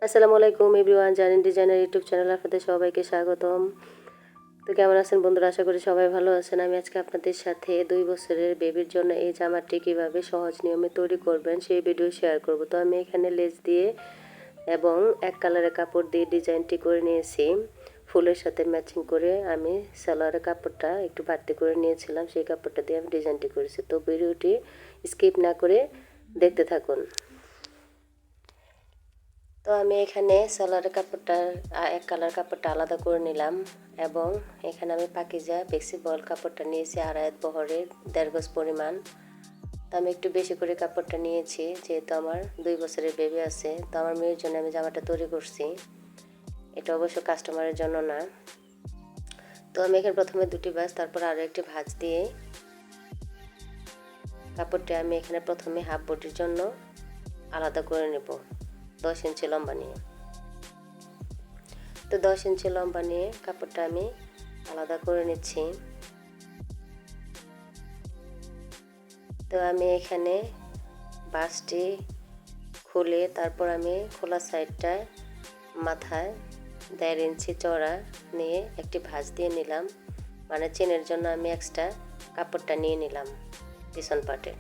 আসসালামু আলাইকুম everyone, Zarin designer YouTube চ্যানেলে আপনাদের সবাইকে স্বাগতম। তো কেমন আছেন বন্ধুরা? আশা করি সবাই ভালো আছেন। আমি আজকে আপনাদের সাথে 2 বছরের বেবির জন্য এই জামাটি কীভাবে সহজ নিয়মে তৈরি করবেন সেই ভিডিও শেয়ার করব। তো আমি এখানে লেস দিয়ে এবং এক কালারের কাপড় দিয়ে ডিজাইনটি করে নিয়েছি। ফুলের সাথে ম্যাচিং করে আমি সালোয়ারের কাপড়টা একটু বাড়তি করে নিয়েছিলাম, সেই কাপড়টা দিয়ে আমি ডিজাইনটি করেছি। তো ভিডিওটি স্কিপ না করে দেখতে থাকুন। তো আমি এখানে সালোয়ারের কাপড়টা এক কালার কাপড়টা আলাদা করে নিলাম এবং এখানে আমি পাকিজা ফ্লেক্সিবল কাপড়টা নিয়েছি আড়াই বহরের 1.5 গজ পরিমাণ। তো আমি একটু বেশি করে কাপড়টা নিয়েছি যেহেতু আমার 2 বছরের বেবি আছে। তো আমার মেয়ের জন্য আমি জামাটা তৈরি করছি, এটা অবশ্য কাস্টমারের জন্য না। তো আমি এখানে প্রথমে 2টি ভাঁজ, তারপর আরও একটি ভাঁজ দিয়ে কাপড়টা আমি এখানে প্রথমে হাফ বডির জন্য আলাদা করে নেব 10 ইঞ্চি লম্বা নিয়ে। তো 10 ইঞ্চি লম্বা নিয়ে কাপড়টা আমি আলাদা করে নিচ্ছি। তো আমি এখানে বাঁশটি খুলে তারপর আমি খোলা সাইডটা মাথায় 1.5 ইঞ্চি চওড়া নিয়ে একটি ভাঁজ দিয়ে নিলাম, মানে চেনের জন্য আমি এক্সট্রা কাপড়টা নিয়ে নিলাম পিছন পাটে।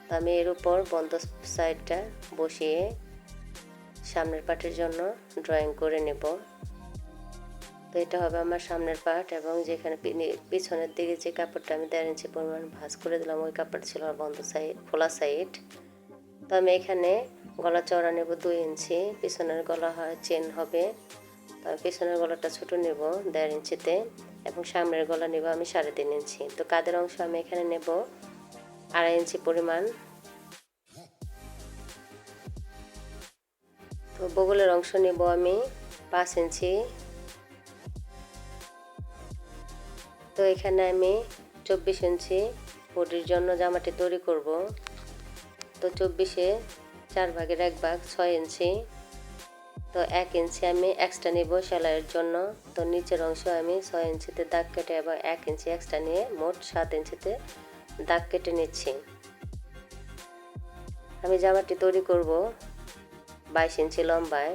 তো আমি এর উপর বন্ধ সাইডটা বসিয়ে সামনের পাটের জন্য ড্রয়িং করে নেব। তো এটা হবে আমার সামনের পার্ট এবং যেখানে পিছনের দিকে যে কাপড়টা আমি 1.5 ইঞ্চি পরিমাণ ভাঁজ করে দিলাম ওই কাপড় ছিল আমার বন্ধ সাইড, খোলা সাইড। তো আমি এখানে গলা চওড়া নেব 2 ইঞ্চি, পিছনের গলা হয় চেন হবে। তো আমি পিছনের গলাটা ছোটো নেব 1.5 ইঞ্চিতে এবং সামনের গলা নেব আমি 3.5 ইঞ্চি। তো কাঁধের অংশ আমি এখানে নেব 2.5 ইঞ্চি পরিমাণ। তো বগলের অংশ নেব আমি 5 ইঞ্চি। তো এখানে আমি 24 ইঞ্চি বডির জন্য জামাটি তৈরি করব। তো 24-এ 4 ভাগের 1 ভাগ 6 ইঞ্চি। তো 1 ইঞ্চি আমি এক্সট্রা নেব সেলাইয়ের জন্য। তো নিচের অংশ আমি 6 ইঞ্চিতে দাগ কেটে এবং 1 ইঞ্চি এক্সট্রা নিয়ে মোট 7 ইঞ্চিতে দাগ কেটে নিচ্ছি। আমি জামাটি তৈরি করব 22 ইঞ্চি লম্বায়।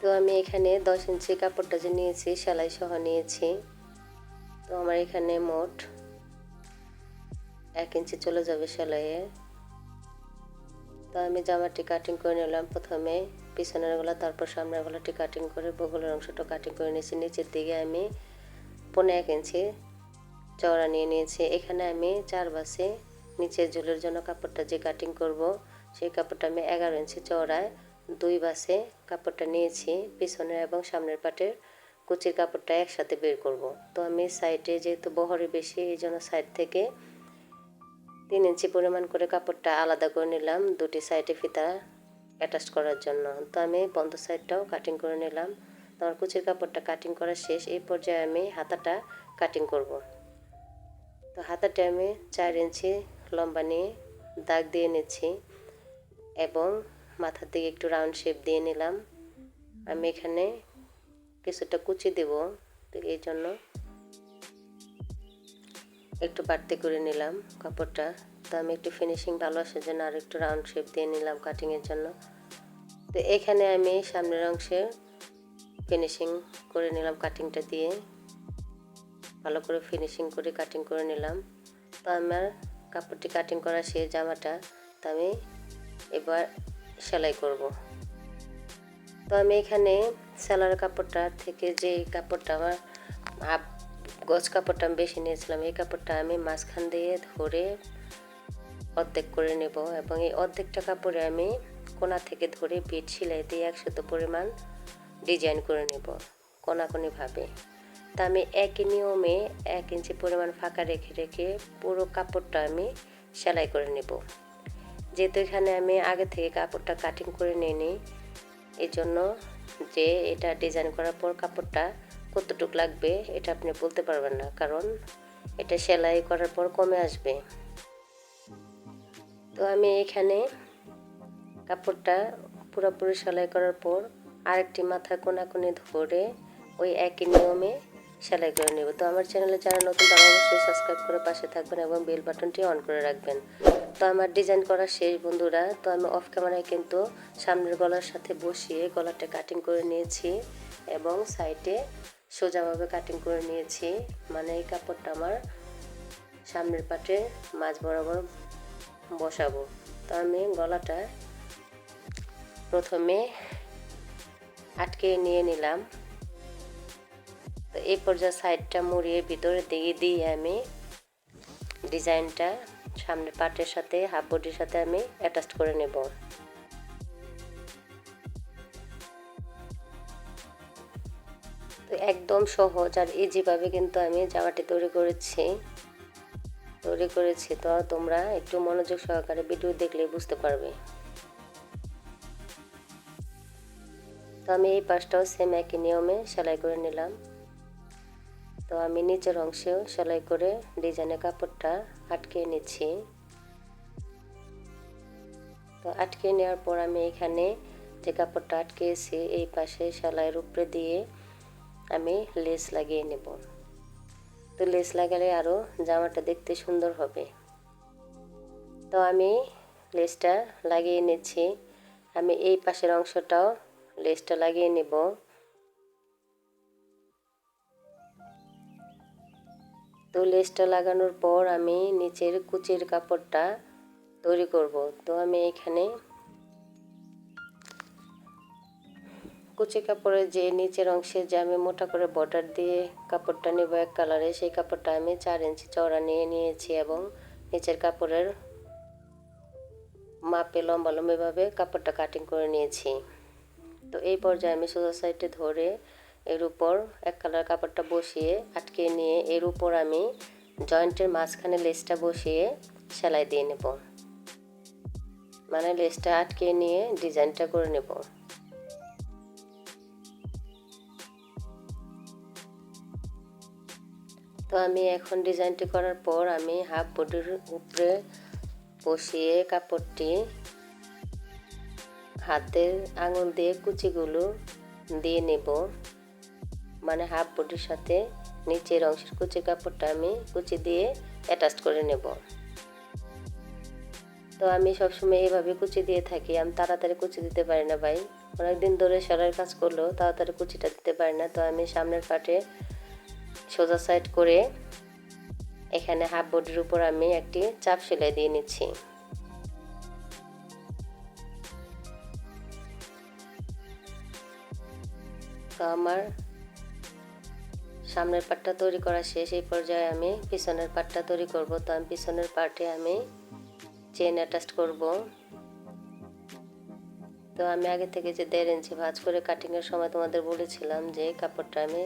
তো আমি এখানে 10 ইঞ্চি কাপড়টা যে নিয়েছি সেলাই সহ নিয়েছি। তো আমার এখানে মোট 1 ইঞ্চি চলে যাবে সেলাইয়ে। তো আমি জামাটি কাটিং করে নিলাম, প্রথমে পিছনের গলা তারপর সামনের গলাটি কাটিং করে বগলের অংশটা কাটিং করে নিয়েছি। নিচের দিকে আমি 1.5 ইঞ্চি চওড়া নিয়ে নিয়েছি। এখানে আমি 4 ভাঁজে নিচের ঝুলের জন্য কাপড়টা যে কাটিং করব সেই কাপড়টা আমি 11 ইঞ্চি চওড়ায় 2 ভাঁজে কাপড়টা নিয়েছি। পিছনের এবং সামনের পাটের কুচির কাপড়টা একসাথে বের করব। তো আমি সাইডে যেহেতু বহরে বেশি এই জন্য সাইড থেকে 3 ইঞ্চি পরিমাণ করে কাপড়টা আলাদা করে নিলাম 2টি সাইডে ফিতা অ্যাটাচ করার জন্য। তো আমি বন্ধ সাইডটাও কাটিং করে নিলাম। তো আমার কুচির কাপড়টা কাটিং করা শেষ। এই পর্যায়ে আমি হাতাটা কাটিং করব। তো হাতাটা আমি 4 ইঞ্চি লম্বা নিয়ে দাগ দিয়ে নিচ্ছি এবং মাথার দিকে একটু রাউন্ড শেপ দিয়ে নিলাম। আমি এখানে কিছুটা কুচি দেব, তো এই জন্য একটু বাড়তি করে নিলাম কাপড়টা। তো আমি একটু ফিনিশিং ভালো আসার জন্য আর একটু রাউন্ড শেপ দিয়ে নিলাম কাটিংয়ের জন্য। তো এখানে আমি সামনের অংশে ফিনিশিং করে নিলাম কাটিংটা দিয়ে, ভালো করে ফিনিশিং করে কাটিং করে নিলাম। তো আমার কাপড়টি কাটিং করা শেষ জামাটা। তো আমি এবার সেলাই করব। তো আমি এখানে সেলার কাপড়টা থেকে যে কাপড়টা আমার হাফ গজ কাপড়টা আমি বেশি নিয়েছিলাম এই কাপড়টা আমি মাঝখান দিয়ে ধরে অর্ধেক করে নেব এবং এই অর্ধেকটা কাপড়ে আমি কোনা থেকে ধরে বিট সেলাই দিয়ে 100 পরিমাণ ডিজাইন করে নেব কোনাকুনিভাবে। তা আমি একই নিয়মে 1 ইঞ্চি পরিমাণ ফাঁকা রেখে রেখে পুরো কাপড়টা আমি সেলাই করে নেব। যেহেতু এখানে আমি আগে থেকে কাপড়টা কাটিং করে নিই এই জন্য যে এটা ডিজাইন করার পর কাপড়টা কতটুকু লাগবে এটা আপনি বলতে পারবেন না, কারণ এটা সেলাই করার পর কমে আসবে। তো আমি এখানে কাপড়টা পুরোপুরি সেলাই করার পর আরেকটি মাথার কোনাকুনি ধরে ওই একই নিয়মে সেলাই করে নেব। তো আমার চ্যানেলে যারা নতুন তারা অবশ্যই সাবস্ক্রাইব করে পাশে থাকবেন এবং বেল বাটনটি অন করে রাখবেন। তো আমার ডিজাইন করা শেষ বন্ধুরা। তো আমি অফ ক্যামেরায় কিন্তু সামনের গলার সাথে বসিয়ে গলাটা কাটিং করে নিয়েছি এবং সাইডে সোজাভাবে কাটিং করে নিয়েছি। মানে এই কাপড়টা আমার সামনের পাটে মাঝ বরাবর বসাবো। তো আমি গলাটা প্রথমে আটকে নিয়ে নিলাম। তো এই পর্যায়ে সাইডটা মুড়িয়ে ভিতরের দিকে দিয়ে আমি ডিজাইনটা সামনের পাটের সাথে হাফ বডির সাথে আমি অ্যাটাচ করে নেব। তো একদম সহজ আর ইজিভাবে কিন্তু আমি জামাটি তৈরি করেছি। তো তোমরা একটু মনোযোগ সহকারে ভিডিও দেখলে বুঝতে পারবে। তো আমি এই পাশটাও সেম একই নিয়মে সেলাই করে নিলাম। তো আমি নিচের অংশেও সেলাই করে ডিজাইনের কাপড়টা আটকে নিচ্ছি। তো আটকে নেওয়ার পর আমি এখানে যে কাপড়টা আটকেছি এই পাশে সেলাইয়ের উপরে দিয়ে আমি লেস লাগিয়ে নেব। তো লেস লাগালে আরও জামাটা দেখতে সুন্দর হবে। তো আমি লেসটা লাগিয়ে নিচ্ছি। আমি এই পাশের অংশটাও লেসটা লাগিয়ে নেব। তো লেসটা লাগানোর পর আমি নিচের কুচির কাপড়টা তৈরি করব। তো আমি এখানে কুচি কাপড়ের যে নিচের অংশে যে আমি মোটা করে বর্ডার দিয়ে কাপড়টা নেব এক কালারে, সেই কাপড়টা আমি 4 ইঞ্চি চওড়া নিয়েছি এবং নিচের কাপড়ের মাপে লম্বালম্বিভাবে কাপড়টা কাটিং করে নিয়েছি। তো এই পর্যায়ে আমি সোজা সাইডে ধরে এর উপর এক কালার কাপড়টা বসিয়ে আটকে নিয়ে এর উপর আমি জয়েন্টের মাঝখানে লেসটা বসিয়ে সেলাই দিয়ে নেব। মানে লেসটা আটকে নিয়ে ডিজাইনটা করে নেব। তো আমি এখন ডিজাইনটি করার পর আমি হাফ বডির উপরে বসিয়ে কাপড়টি হাতের আঙুল দিয়ে কুচিগুলো দিয়ে নেব। মানে হাফ বডির সাথে নিচের অংশের কুচি কাপড়টা আমি কুচি দিয়ে অ্যাটাচ করে নেব। তো আমি সবসময় এইভাবে কুচি দিয়ে থাকি। আমি তাড়াতাড়ি কুচি দিতে পারি না ভাই, অনেকদিন ধরে সেলাইয়ের কাজ করলেও তাড়াতাড়ি কুচিটা দিতে পারি না। তো আমি সামনের পাটে সোজা সাইড করে এখানে হাফ বডির উপর আমি একটি চাপ সেলাই দিয়ে নিচ্ছি। তো আমার সামনের পাটটা তৈরি করা শেষ। এই পর্যায়ে আমি পিছনের পাটটা তৈরি করব। তো আমি পিছনের পাটে আমি চেন অ্যাটাচ করব। তো আমি আগে থেকে যে 1.5 ইঞ্চি ভাঁজ করে কাটিংয়ের সময় তোমাদের বলেছিলাম যে কাপড়টা আমি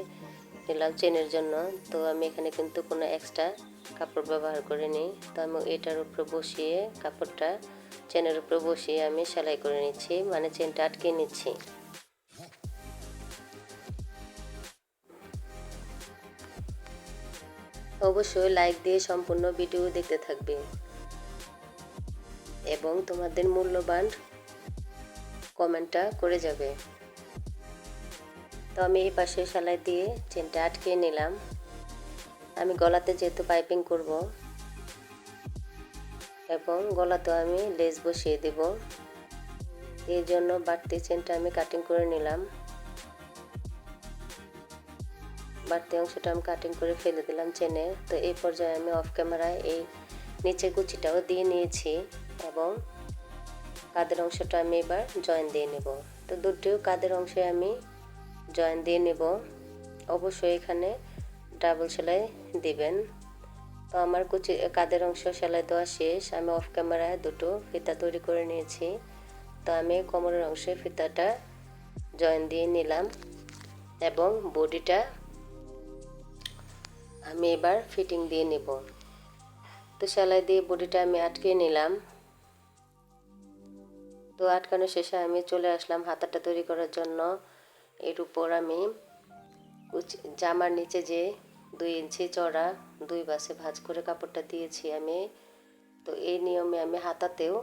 নিলাম চেনের জন্য। তো আমি এখানে কিন্তু কোনো এক্সট্রা কাপড় ব্যবহার করিনি। তো আমি এটার উপরে বসিয়ে কাপড়টা চেনের উপরে বসিয়ে আমি সেলাই করে নিচ্ছি, মানে চেনটা আটকে নিচ্ছি। অবশ্যই লাইক দিয়ে সম্পূর্ণ ভিডিও দেখতে থাকবে এবং তোমাদের মূল্যবান কমেন্টটা করে যাবে। তো আমি এই পাশে সেলাই দিয়ে চেনটা আটকে নিলাম। আমি গলাতে যেহেতু পাইপিং করব এবং গলাতেও আমি লেস বসিয়ে দেব, এই জন্য বাড়তি চেনটা আমি কাটিং করে নিলাম। বাড়তি অংশটা আমি কাটিং করে ফেলে দিলাম চেনে। তো এই পর্যায়ে আমি অফ ক্যামেরায় এই নিচের কুচিটাও দিয়ে নিয়েছি এবং কাঁধের অংশটা আমি এবার জয়েন দিয়ে নেব। তো দুটিও কাঁধের অংশে আমি জয়েন দিয়ে নেব। অবশ্যই এখানে ডাবল সেলাই দিবেন। তো আমার কাঁধের অংশ সেলাই দেওয়া শেষ। আমি অফ ক্যামেরায় দুটো ফিতা তৈরি করে নিয়েছি। তো আমি কোমরের অংশে ফিতাটা জয়েন দিয়ে নিলাম এবং বডিটা আমি এবার ফিটিং দিয়ে নেব। তো সেলাই দিয়ে বডিটা আমি আটকে নিলাম। তো আটকানো শেষে আমি চলে আসলাম হাতাটা তৈরি করার জন্য। এর উপর আমি জামার নিচে যে 2 ইঞ্চি চওড়া 2 বাসে ভাঁজ করে কাপড়টা দিয়েছি আমি। তো এই নিয়মে আমি হাতাতেও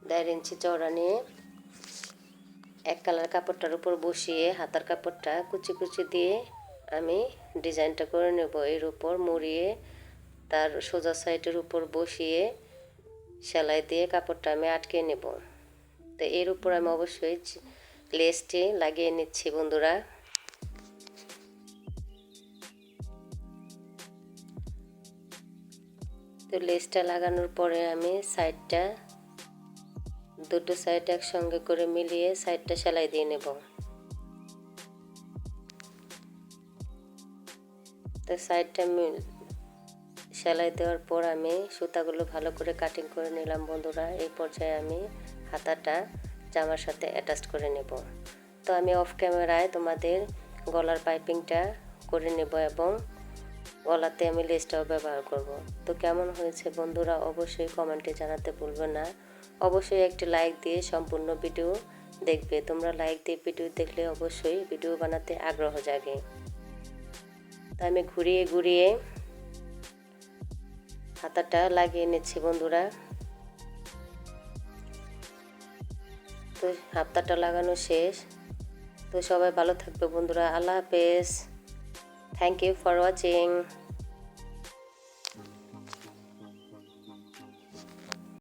1.5 ইঞ্চি চওড়া নিয়ে এক কালার কাপড়টার উপর বসিয়ে হাতার কাপড়টা কুচি কুচি দিয়ে আমি ডিজাইনটা করে নেব। এর উপর মুড়িয়ে তার সোজা সাইডের উপর বসিয়ে সেলাই দিয়ে কাপড়টা আমি আটকে নেব। তো এর উপর আমি অবশ্যই লেসটি লাগিয়ে নিচ্ছি বন্ধুরা। তো লেসটা লাগানোর পরে আমি সাইডটা দুটো সাইড একসঙ্গে করে মিলিয়ে সাইডটা সেলাই দিয়ে নেব। তো সাইডটা সেলাই দেওয়ার পর আমি সুতাগুলো ভালো করে কাটিং করে নিলাম বন্ধুরা। এই পর্যায়ে আমি হাতাটা জামার সাথে অ্যাটাচ করে নেব। তো আমি অফ ক্যামেরায় তোমাদের গলার পাইপিংটা করে নেব এবং গলাতে আমি লেসটাও ব্যবহার করব। তো কেমন হয়েছে বন্ধুরা অবশ্যই কমেন্টে জানাতে ভুলবে না। অবশ্যই একটি লাইক দিয়ে সম্পূর্ণ ভিডিও দেখবে। তোমরা লাইক দিয়ে ভিডিও দেখলে অবশ্যই ভিডিও বানাতে আগ্রহ জাগে। তো আমি ঘুরিয়ে ঘুরিয়ে হাতাটা লাগিয়ে নিচ্ছি বন্ধুরা। তো হাতাটা লাগানো শেষ। তো সবাই ভালো থাকবে বন্ধুরা। আল্লাহ হাফেজ। Thank you for watching.